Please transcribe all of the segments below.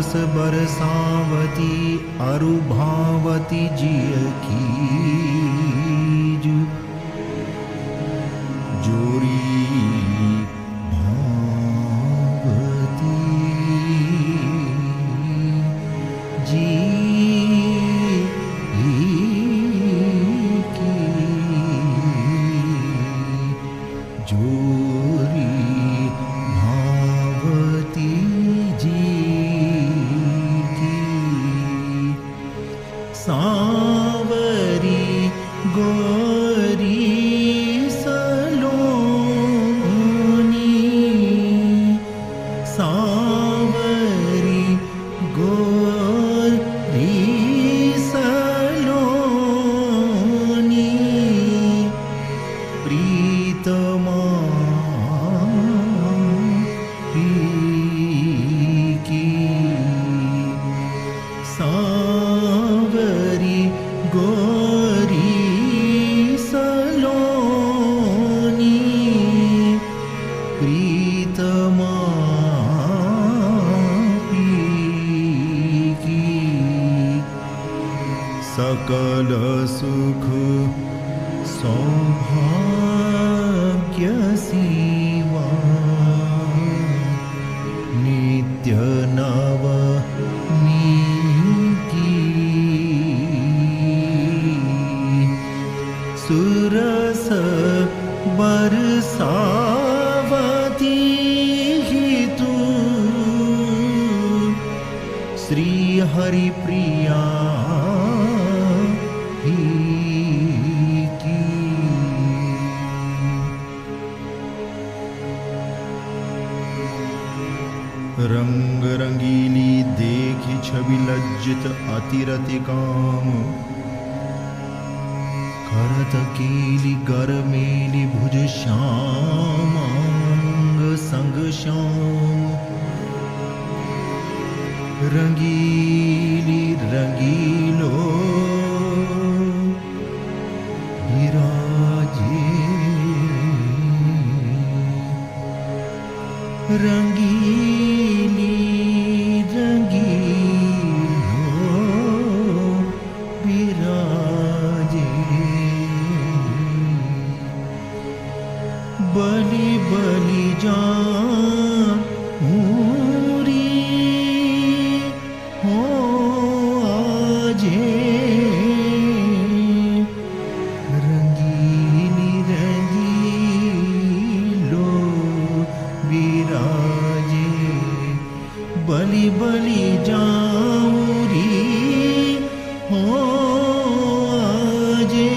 रस बरसावती अरुभावती जिय कीजु जोरी भावती जी की जोरी भावती जी की सांवरी गोरी सलोनी सांवरी गोरी सलोनी प्रीतमा की सांवरी गोरी सलोनी प्रीतमा की सकल सुख सौभाग्य सीमा नित्य नव नीकी सुरस बरसावती हितु श्री हरि प्रिया रंग रंगीली देखी छवि लज्जित अतिरति काम करत कीली गरमेली भुज श्यामांग संग श्याम रंगीली रंगीलो विराजे रंगीली रंगीलो विराजे बलि बलि जाऊरी हो आजे रंगीली रंगीलो विराजे बलि बलि जाऊरी हो आजे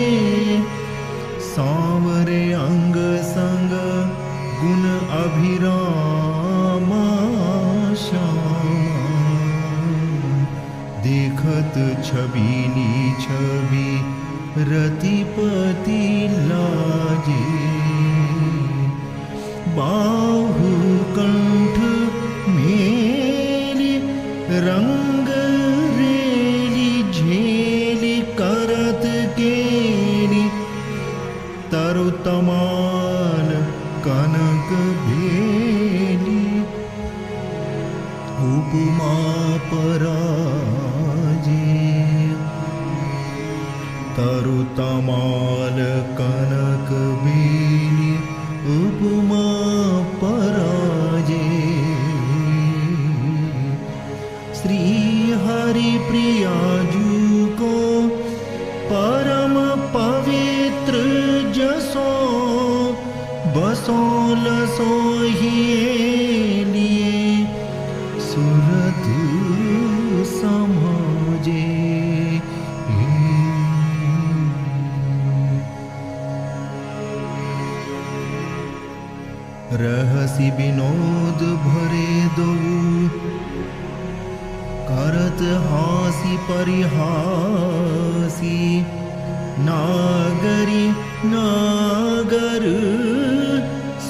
सांवरे अंग संग गुण अभिरामा श्याम देखत छबीली छवि रतिपति लाजे बाहु कंठ मेली रंग रेली झेली करत केली तरुतमाल कनक भेली उपमा पराजे तरुतमाल कनक भेली उपमा पराजे श्री हरि प्रियाजू को परम पवित्र जसो बसो लसो ही लिए सुरत समाजे रहसी विनोद भरे दो करत हासी परिहासी नागरी नागर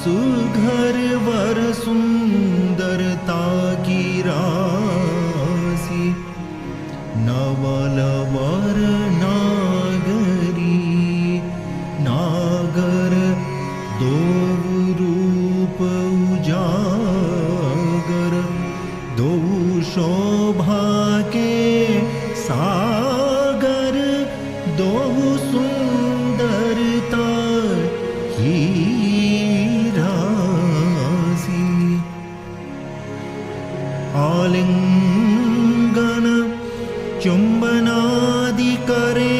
सुघर वर सुंदरता की राशि नवल वर नागरी नागर दो रूप उजागर दो शो शोभा के सागर दोहु सुंदरता ही राशि आलिंगन चुंबनादि करे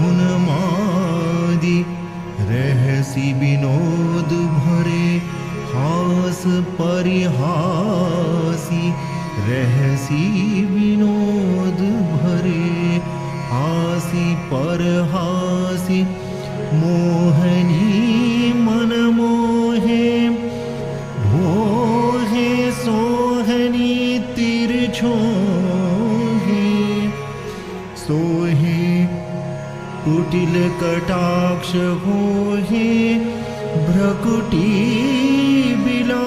उन्मादि रहसी विनोद भरे हास परिहासी रहसी विनोद भरे हासी परहासी मोहनी मन मोहे भोहे सोहनी तिरछोहे सोहे कुटिल कटाक्ष होहे भ्रकुटी विलास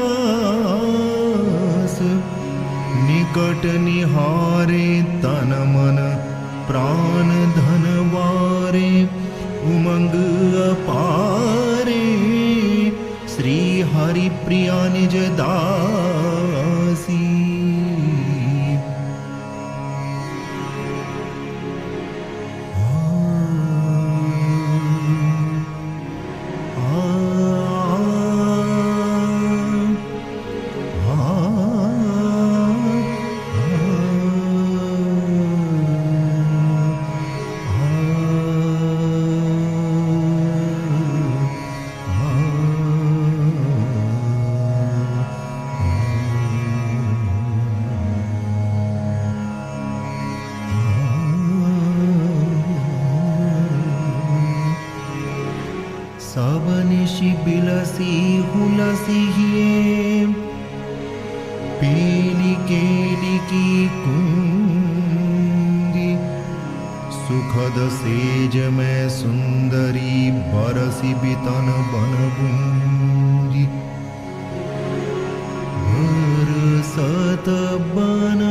निकट निहारे तन मन प्राण धन वारे उमंग अपारे श्री हरि प्रिया निज दासी सबनिशि बिलसी हुलसी हिये पीली केली की कुंदी सुखद सेज में सुंदरी बरसी बितन बन बूंदी बरसत बन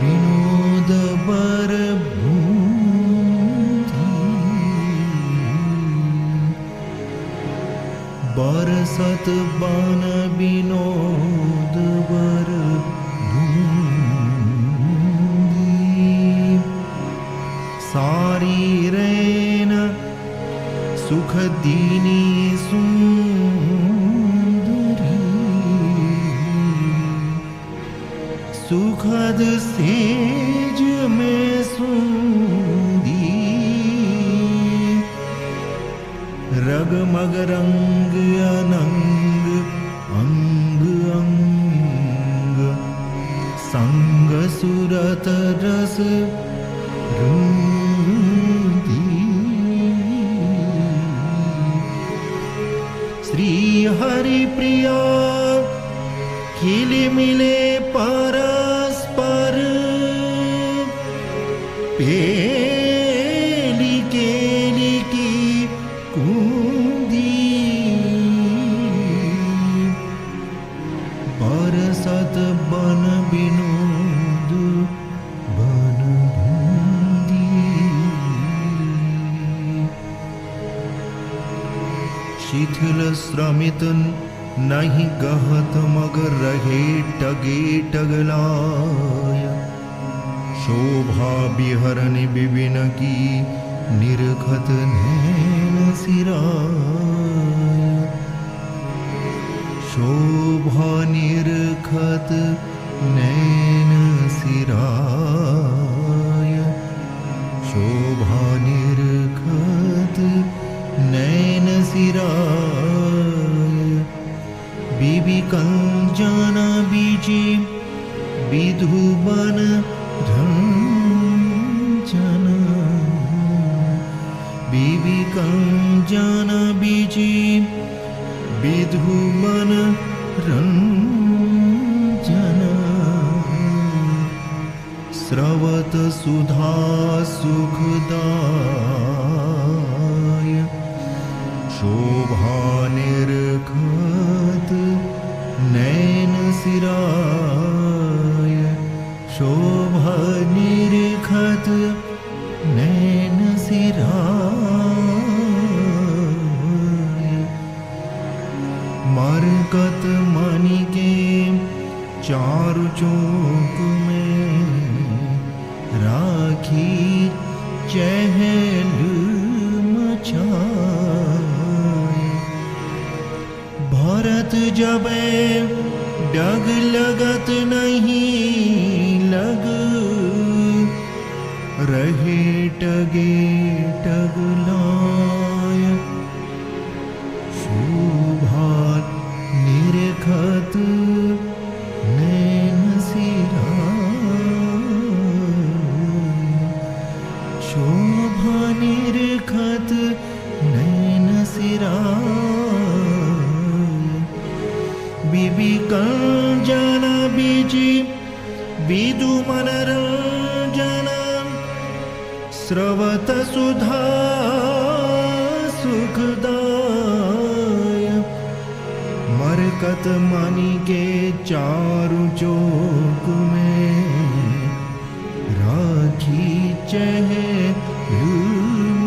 विनोद बर बरसत बन विनोद बर धूंदी सारी रैन सुख दीनी सुंदरी सुखद सेज में सुंदी रगमग रंग अनंग अंग अंग संग सुरत रस रूंदी श्री हरि प्रिया खिले मिले परस्पर पेली केली की कुंदी बरसत बन विनोद बन बूंदी शिथिल श्रमित नहीं गहत मग रहे टगे टगलाय शोभा बिहरन विभिन की निरखत नैन सिराय शोभा निरखत नैन सिराय शोभा निरखत नैन सिराय बीबी कंचन बीजी विधुबन रंजन बीबी कंचन बीजी विधुबन रंजन स्रवत सुधा सुखदाय शोभा निरखत नैन सिराय शोभा निरखत नैन सिराय मरकत मणि चारु चौक में राखी चहल मचाए। भरत जबे डग लगत नहीं लग रहे टगे टगलाय। शोभा निरखत नैन सिराय। शोभा निरखत नैन सिराय। बिबि कंजन बीजी विदु मनरंजन। स्रवत सुधा सुखदाय। मरकत मणि के चारु चौक में राखी चहल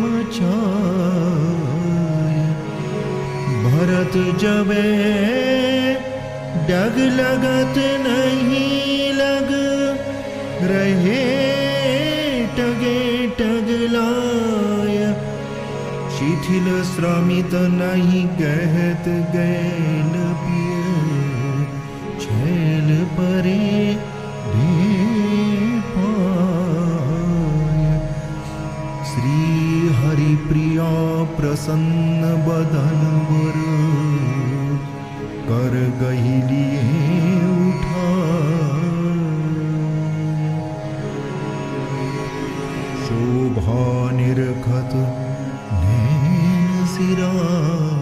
मचाए। भरत जबे डग लगत नहीं लग रहे टगे टगलाय। शिथिल श्रमित नहीं गहत गैल पिय। छैल परे ढे पाय। श्री हरि प्रिया प्रसन्न बदन वर कर गहिलिए उठा। शोभा निरखत नैन सिराय।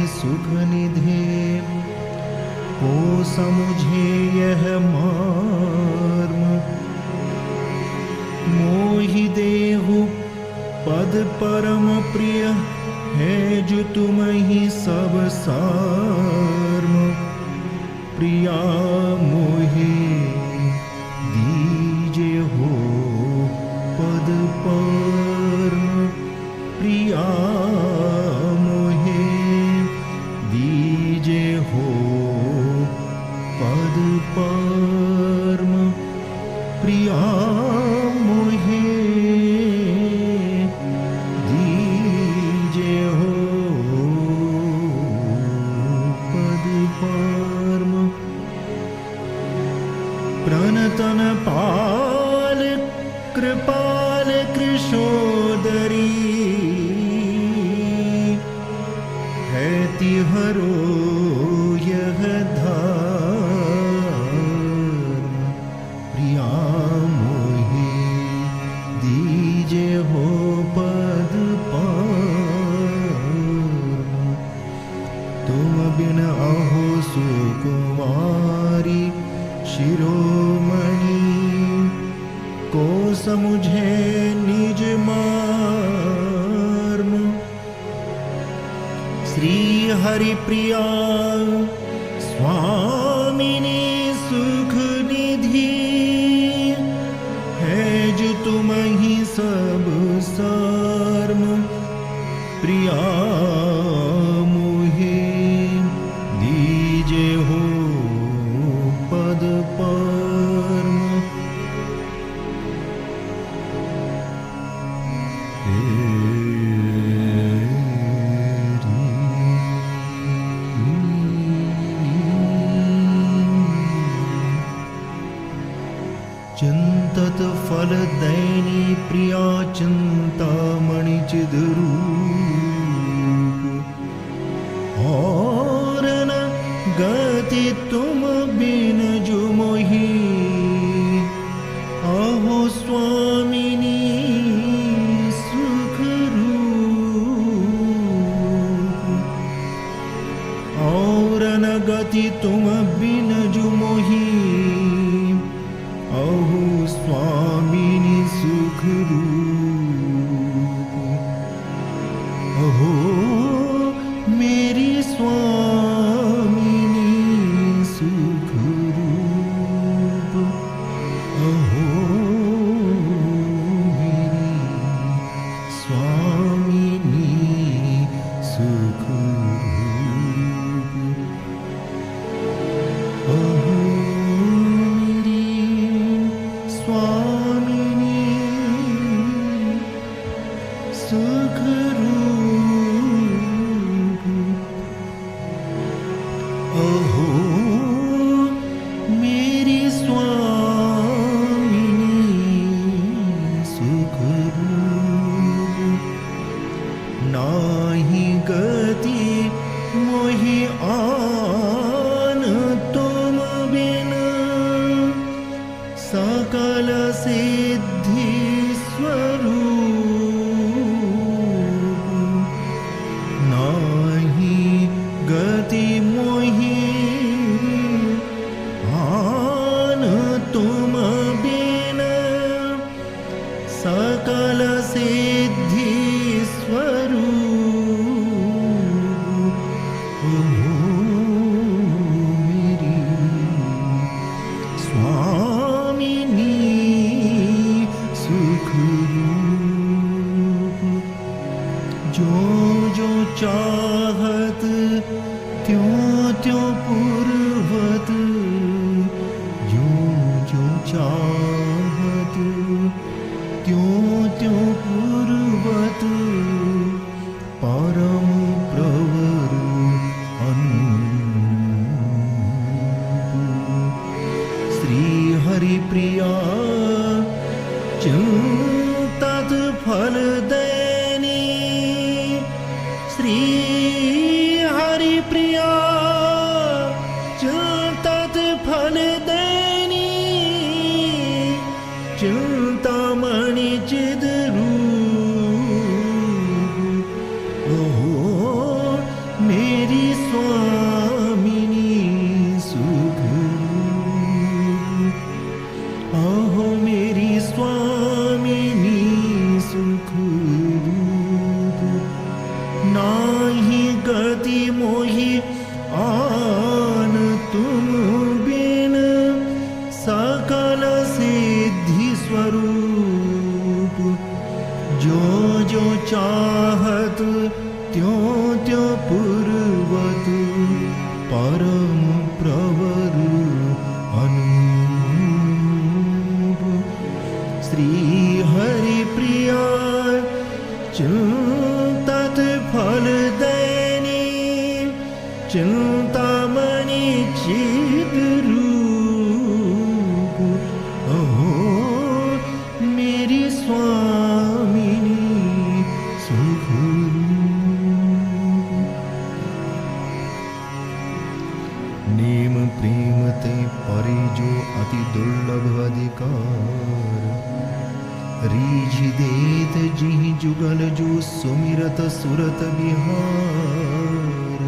सुख निधे को समझे यह मर्म। मोहि देहु पद परम प्रिय है जो तुम ही सब सार्म। प्रिया मोहि दीजे हो पद परम। प्रिया दीजे हो पद परम। प्रिया मोहे दीजे हो पद परम। प्रणतन पाल कृपाल कृशोदरी। है तिहरो यह धर्म। प्रिया मोहि दीजे हो पद परम। तुम बिन अहो सुकुमारी शिरोमणि। को समुझे निज मर्म। श्री हरि प्रिया स्वामिनी सुख निधि। है जो तुम ही सब सर्म। प्रिया मोहि दीजे हो पद परम। चिंतत फल दैनी प्रिया चिंतामणि चिद्रूप। और न गति तुम बिन जो मोहि। अहो स्वामिनी सुख रूप। और न गति तुम बिन जो मोही। अहो स्वामिनी सुख रूप, अहो मेरी स्वामिनी सुख रूप, अहो मेरी स्वामिनी सुख रूप, अहो मेरी स्वामिनी सुख रूप, अहो मेरी स्वामिनी सुख रूप। नाही गति मोहि आन तुम बिन, सकल सिद्धि स्वरूप। नाही गति मोहि आन तुम बिन, सकल सिद्धि स्वरूप। ओहो मेरी स्वामिनी सुख रूप। जो जो चाहत त्यों त्यों पूर्वत, जो जो चाहत त्यों त्यों पूर्वत, परम प्रवर अनूप। श्री हरि प्रिया चिंतत फल देनी, श्री हरि प्रिया चिंतत फल देनी, चिंतामणि चिद रूप। ओहो मेरी स्वामिनी सुख रूप, अहो मेरी स्वामिनी सुख रूप। नाही गति मोहि आन तुम बिन, सकल सिद्धि स्वरूप। जो जो चाहत त्यों त्यों पूर्वत, परम प्रवर अनूप। श्री हरि प्रिया चिंतत फल देनी, चिंतामणि चिद रूप। अहो मेरी स्वामिनी सुख रूप। नेम प्रेम ते परे जो अति दुर्लभ अधिकार, रीझ देत जिहि जुगल जो सुमिरत सुरत बिहार।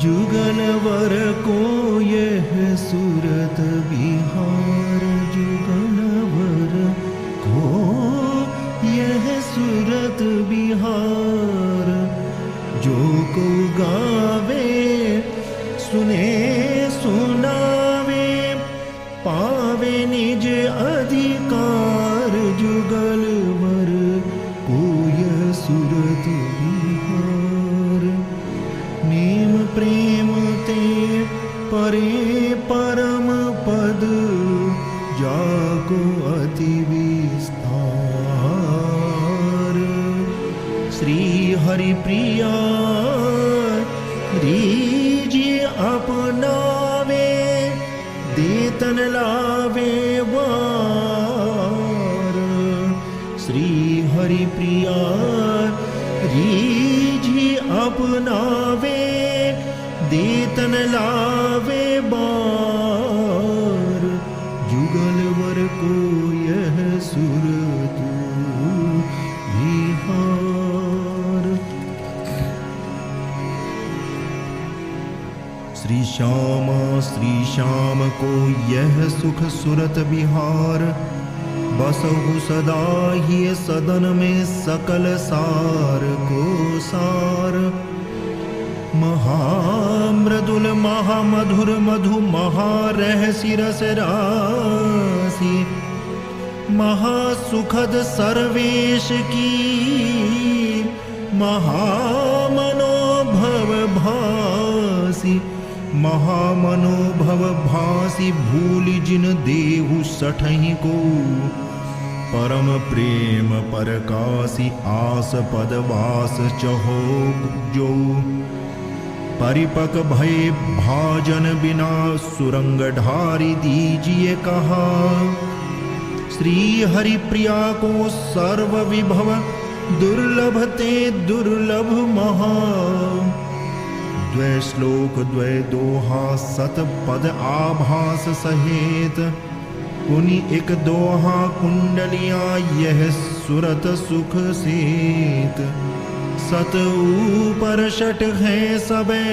जुगल वर को यह सुरत बिहार, जुगल वर को यह सुरत बिहार। जो को गावे सुने सुनावे, पावे निज अधिकार। जुगल वर को यह सुरत बिहार। नेम प्रेम ते परे परम पद, जाको अति विस्तार। श्री हरि प्रिया रीझ अपनावे, देतन लावे वार। श्री हरि प्रिया रीझ अपनावे, देतन लावे बार। जुगल वर को यह सुरत बिहार। श्री श्याम को यह सुख सुरत विहार, बसहु सदा ही सदन में सकल सार को सार। महामृदुल महामधुर मधु महारहसि रस राशि, महासुखद सर्वेश की महामनोभव भासी। महामनोभव भासी भूलि जिन देहु सठहि को, परम प्रेम परकासी आस पद वास चहो जो। परिपक भय भाजन बिना सुरंग ढारी दीजिए कहा, श्री हरि प्रिया को सर्व विभव दुर्लभ ते दुर्लभ महा। द्वै श्लोक द्वै दोहा सत पद आभास सहेत, पुनि एक दोहा कुंडलिया यह सुरत सुख सेत। सत ऊपर शट है सबे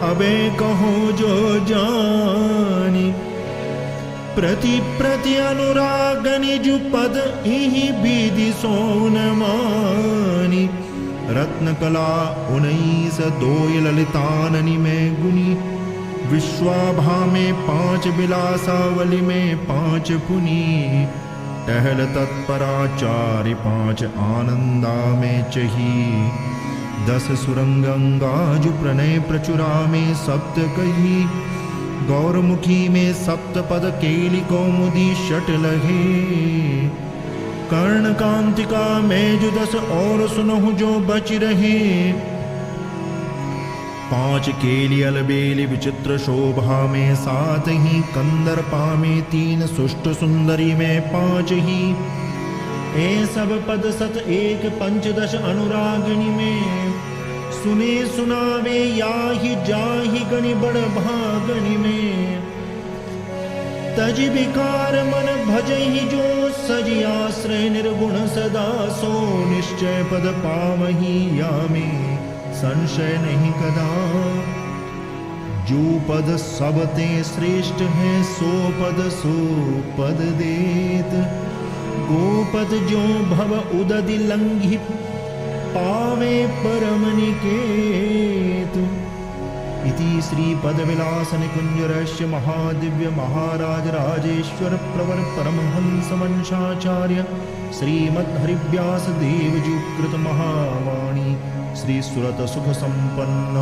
अबे कहो जो जानी, प्रति प्रति अनुराग निज पद इहि विधि सोन मानी। रत्न कला 19 दोय ललिताननि में गुनी, विश्वाभा में 5 विलासावली में 5 पुनी। टहल तत्पराचार्य 5 आनंदा में चही, 10 सुरंगंगाजु प्रणय प्रचुरा में सप्त कही। गौरमुखी में 7 पद केली कौमुदी षट लगे, कर्ण कांतिका में जो 10 और सुनहु जो बच रहे। 5 केली अलबेली विचित्र शोभा में 7 ही, कंदर्पा में 3 सुष्ट सुंदरी में 5 ही। ए सब पद सत 1 पंचदश अनुरागिणी में, सुने सुनावे याहि जाहि गणि बड़ भागणि में। तज विकार मन भजहि जो सजि आश्रय निर्गुण सदा, सो निश्चय पद पावहि या में संशय नहीं कदा। जो पद सबते श्रेष्ठ है सो पद देत, गोपद जो भव उदधि लंघि पावे परम निकेत। इति श्री पदविलास निकुंज रहस्य महादिव्य महाराज राजेश्वर प्रवर परमहंस वंशाचार्य श्रीमद् हरिव्यास देवजी कृत महावाणी श्री सुरत सुख संपन्न